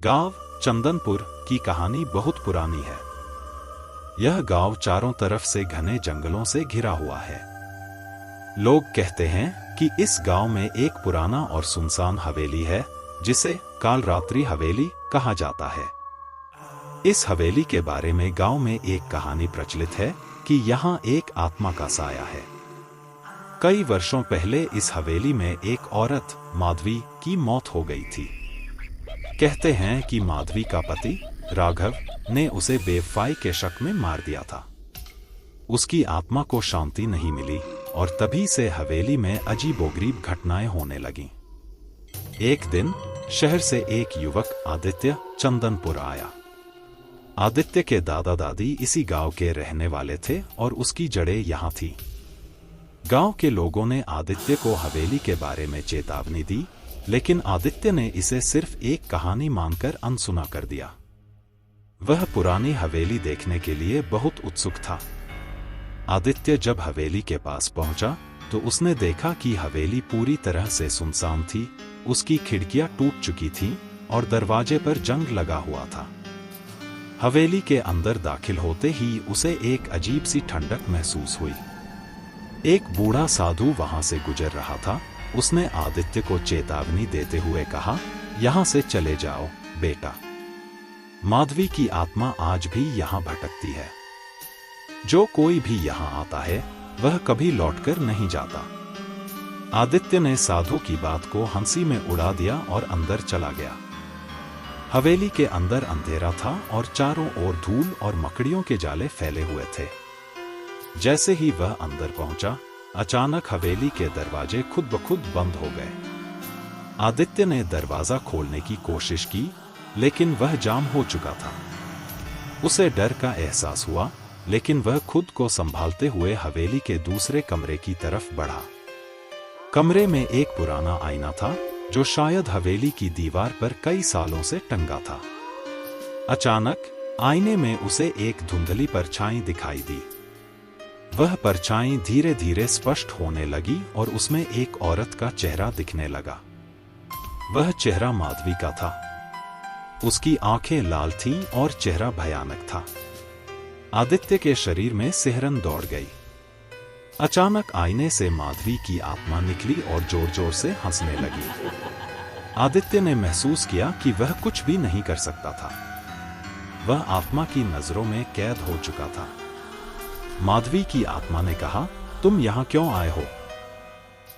गांव चंदनपुर की कहानी बहुत पुरानी है। यह गांव चारों तरफ से घने जंगलों से घिरा हुआ है। लोग कहते हैं कि इस गांव में एक पुराना और सुनसान हवेली है जिसे कालरात्रि हवेली कहा जाता है। इस हवेली के बारे में गांव में एक कहानी प्रचलित है कि यहाँ एक आत्मा का साया है। कई वर्षों पहले इस हवेली में एक औरत माधवी की मौत हो गई थी। कहते हैं कि माधवी का पति राघव ने उसे बेवफाई के शक में मार दिया था। उसकी आत्मा को शांति नहीं मिली और तभी से हवेली में अजीबोगरीब घटनाएं होने लगीं। एक दिन शहर से एक युवक आदित्य चंदनपुर आया। आदित्य के दादा दादी इसी गांव के रहने वाले थे और उसकी जड़ें यहां थी। गांव के लोगों ने आदित्य को हवेली के बारे में चेतावनी दी, लेकिन आदित्य ने इसे सिर्फ एक कहानी मानकर अनसुना कर दिया। वह पुरानी हवेली देखने के लिए बहुत उत्सुक था। आदित्य जब हवेली के पास पहुंचा तो उसने देखा कि हवेली पूरी तरह से सुनसान थी। उसकी खिड़कियां टूट चुकी थीं और दरवाजे पर जंग लगा हुआ था। हवेली के अंदर दाखिल होते ही उसे एक अजीब सी ठंडक महसूस हुई। एक बूढ़ा साधु वहां से गुजर रहा था। उसने आदित्य को चेतावनी देते हुए कहा, यहां से चले जाओ बेटा। माधवी की आत्मा आज भी यहां भटकती है। जो कोई भी यहां आता है वह कभी लौटकर नहीं जाता। आदित्य ने साधु की बात को हंसी में उड़ा दिया और अंदर चला गया। हवेली के अंदर अंधेरा था और चारों ओर धूल और मकड़ियों के जाले फैले हुए थे। जैसे ही वह अंदर पहुंचा, अचानक हवेली के दरवाजे खुद ब खुद बंद हो गए। आदित्य ने दरवाजा खोलने की कोशिश की, लेकिन वह जाम हो चुका था। उसे डर का एहसास हुआ, लेकिन वह खुद को संभालते हुए हवेली के दूसरे कमरे की तरफ बढ़ा। कमरे में एक पुराना आईना था जो शायद हवेली की दीवार पर कई सालों से टंगा था। अचानक आईने में उसे एक धुंधली परछाई दिखाई दी। वह परछाई धीरे धीरे स्पष्ट होने लगी और उसमें एक औरत का चेहरा दिखने लगा। वह चेहरा माधवी का था। उसकी आंखें लाल थीं और चेहरा भयानक था। आदित्य के शरीर में सिहरन दौड़ गई। अचानक आईने से माधवी की आत्मा निकली और जोर जोर से हंसने लगी। आदित्य ने महसूस किया कि वह कुछ भी नहीं कर सकता था। वह आत्मा की नजरों में कैद हो चुका था। माधवी की आत्मा ने कहा, तुम यहां क्यों आए हो?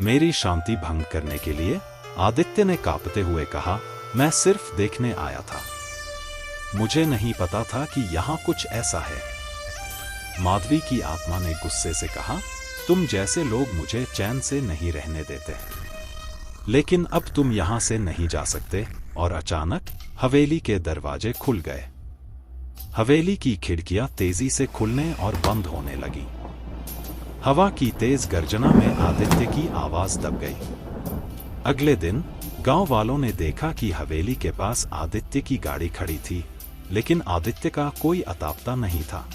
मेरी शांति भंग करने के लिए? आदित्य ने कांपते हुए कहा, मैं सिर्फ देखने आया था। मुझे नहीं पता था कि यहां कुछ ऐसा है। माधवी की आत्मा ने गुस्से से कहा, तुम जैसे लोग मुझे चैन से नहीं रहने देते। लेकिन अब तुम यहां से नहीं जा सकते। और अचानक हवेली के दरवाजे खुल गए। हवेली की खिड़कियां तेजी से खुलने और बंद होने लगी। हवा की तेज गर्जना में आदित्य की आवाज दब गई। अगले दिन गांव वालों ने देखा कि हवेली के पास आदित्य की गाड़ी खड़ी थी, लेकिन आदित्य का कोई अतापता नहीं था।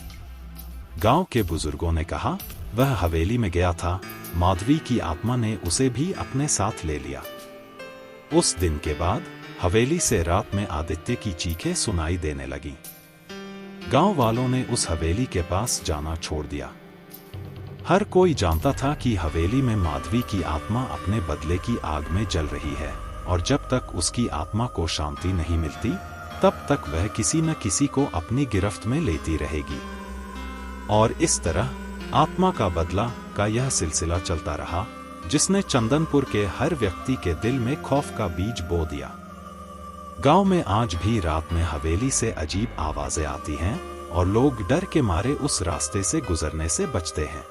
गांव के बुजुर्गों ने कहा, वह हवेली में गया था। माधवी की आत्मा ने उसे भी अपने साथ ले लिया। उस दिन के बाद हवेली से रात में आदित्य की चीखें सुनाई देने लगीं। गांव वालों ने उस हवेली के पास जाना छोड़ दिया। हर कोई जानता था कि हवेली में माधवी की आत्मा अपने बदले की आग में जल रही है और जब तक उसकी आत्मा को शांति नहीं मिलती, तब तक वह किसी न किसी को अपनी गिरफ्त में लेती रहेगी। और इस तरह आत्मा का बदला का यह सिलसिला चलता रहा, जिसने चंदनपुर के हर व्यक्ति के दिल में खौफ का बीज बो दिया। गांव में आज भी रात में हवेली से अजीब आवाजें आती हैं और लोग डर के मारे उस रास्ते से गुजरने से बचते हैं।